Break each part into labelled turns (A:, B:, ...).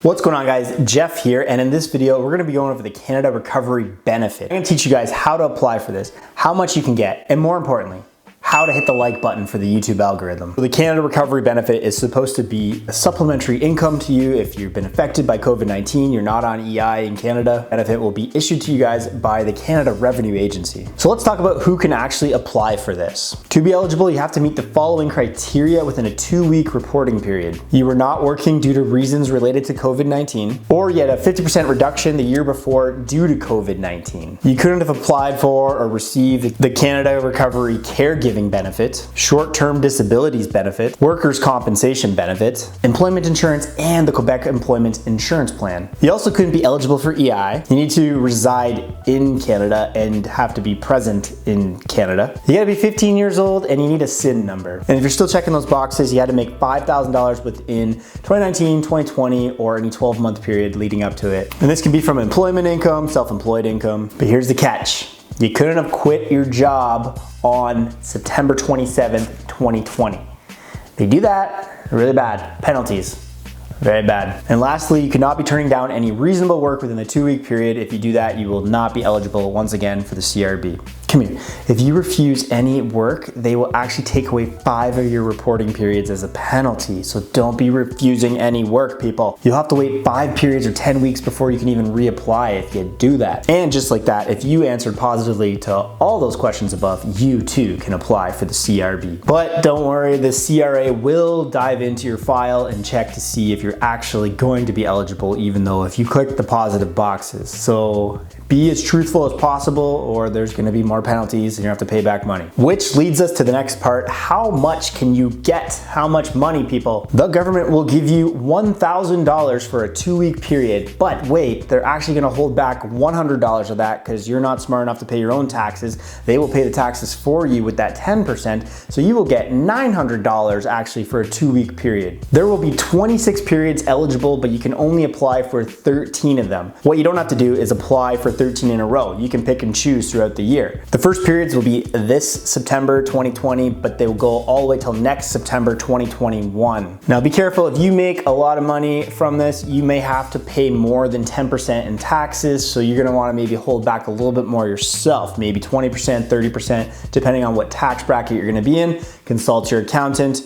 A: What's going on, guys? Jeff here, and in this video we're going to be going over the Canada Recovery Benefit. I'm going to teach you guys how to apply for this, how much you can get, and more importantly, how to hit the like button for the YouTube algorithm. So the Canada Recovery Benefit is supposed to be a supplementary income to you if you've been affected by COVID-19, you're not on EI in Canada. Benefit will be issued to you guys by the Canada Revenue Agency. So let's talk about who can actually apply for this. To be eligible, you have to meet the following criteria within a 2-week reporting period. You were not working due to reasons related to COVID-19, or you had a 50% reduction the year before due to COVID-19. You couldn't have applied for or received the Canada Recovery Caregiving Benefit, short-term disabilities benefit, workers' compensation benefit, employment insurance, and the Quebec Employment Insurance Plan. You also couldn't be eligible for EI. You need to reside in Canada and have to be present in Canada. You gotta be 15 years old and you need a SIN number. And if you're still checking those boxes, you had to make $5,000 within 2019, 2020, or any 12-month period leading up to it. And this can be from employment income, self-employed income. But here's the catch. You couldn't have quit your job on September 27th, 2020. If you do that, really bad. Penalties, very bad. And lastly, you cannot be turning down any reasonable work within the 2-week period. If you do that, you will not be eligible once again for the CRB. Come here. If you refuse any work, they will actually take away 5 of your reporting periods as a penalty. So don't be refusing any work, people. You'll have to wait 5 periods or 10 weeks before you can even reapply if you do that. And just like that, if you answered positively to all those questions above, you too can apply for the CRB. But don't worry, the CRA will dive into your file and check to see if you're actually going to be eligible, even though if you click the positive boxes. So be as truthful as possible, or there's going to be more penalties and you have to pay back money. Which leads us to the next part. How much can you get? How much money, people? The government will give you $1,000 for a 2-week period, but wait, they're actually going to hold back $100 of that because you're not smart enough to pay your own taxes. They will pay the taxes for you with that 10%, so you will get $900 actually for a 2-week period. There will be 26 periods eligible, but you can only apply for 13 of them. What you don't have to do is apply for 13 in a row. You can pick and choose throughout the year. The first periods will be this September 2020, but they will go all the way till next September 2021. Now be careful, if you make a lot of money from this, you may have to pay more than 10% in taxes, so you're gonna wanna maybe hold back a little bit more yourself, maybe 20%, 30%, depending on what tax bracket you're gonna be in. Consult your accountant.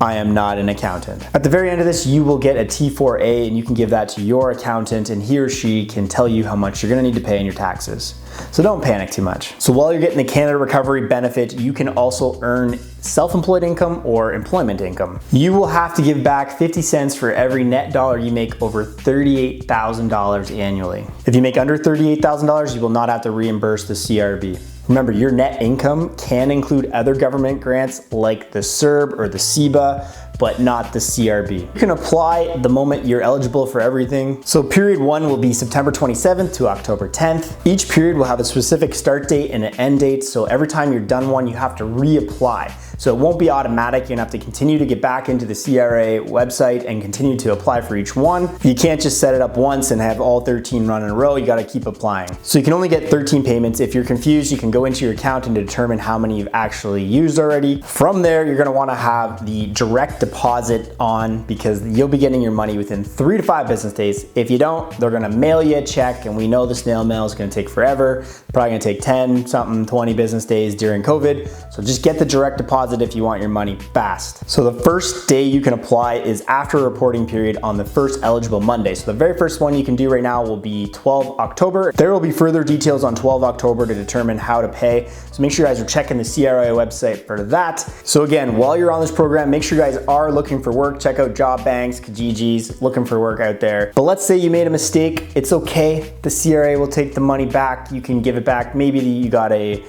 A: I am not an accountant. At the very end of this, you will get a T4A and you can give that to your accountant and he or she can tell you how much you're gonna need to pay in your taxes. So don't panic too much. So while you're getting the Canada Recovery Benefit, you can also earn self-employed income or employment income. You will have to give back 50 cents for every net dollar you make over $38,000 annually. If you make under $38,000, you will not have to reimburse the CRB. Remember, your net income can include other government grants like the CERB or the CEBA, but not the CRB. You can apply the moment you're eligible for everything. So period 1 will be September 27th to October 10th. Each period will have a specific start date and an end date, so every time you're done one, you have to reapply. So it won't be automatic. You're gonna have to continue to get back into the CRA website and continue to apply for each one. You can't just set it up once and have all 13 run in a row. You gotta keep applying. So you can only get 13 payments. If you're confused, you can go into your accountant to determine how many you've actually used already. From there, you're gonna wanna have the direct deposit on because you'll be getting your money within 3 to 5 business days. If you don't, they're gonna mail you a check, and we know the snail mail is gonna take forever. Probably gonna take 10 something, 20 business days during COVID. So just get the direct deposit if you want your money fast. So the first day you can apply is after a reporting period on the first eligible Monday. So the very first one you can do right now will be 12 October. There will be further details on 12 October to determine how to pay. So make sure you guys are checking the CRA website for that. So again, while you're on this program, make sure you guys are looking for work. Check out job banks, Kijijis, looking for work out there. But let's say you made a mistake. It's okay. The CRA will take the money back. You can give it back. Maybe you got a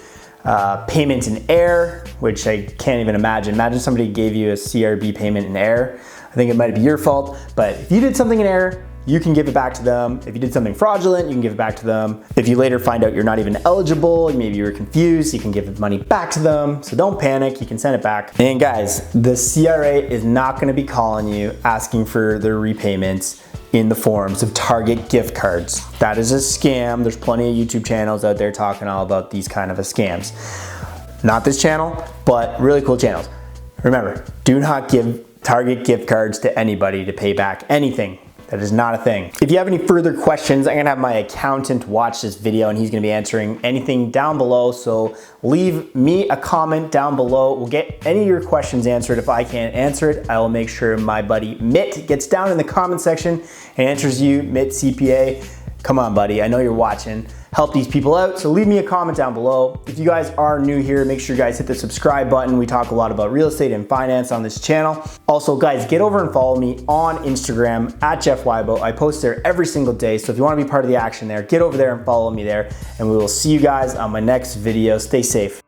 A: payment in error, which I can't even imagine. Imagine somebody gave you a CRB payment in error. I think it might be your fault, but if you did something in error, you can give it back to them. If you did something fraudulent, you can give it back to them. If you later find out you're not even eligible, maybe you were confused, you can give the money back to them. So don't panic, you can send it back. And guys, the CRA is not gonna be calling you asking for their repayments in the forms of Target gift cards. That is a scam. There's plenty of YouTube channels out there talking all about these kind of scams. Not this channel, but really cool channels. Remember, do not give Target gift cards to anybody to pay back anything That is not a thing. If you have any further questions, I'm gonna have my accountant watch this video and he's gonna be answering anything down below. So leave me a comment down below. We'll get any of your questions answered. If I can't answer it, I will make sure my buddy Mitt gets down in the comment section and answers you. Mitt CPA, come on buddy, I know you're watching. Help these people out, so leave me a comment down below. If you guys are new here, make sure you guys hit the subscribe button. We talk a lot about real estate and finance on this channel. Also guys, get over and follow me on Instagram at Jeff Weibo. I post there every single day, so if you wanna be part of the action there, get over there and follow me there, and we will see you guys on my next video. Stay safe.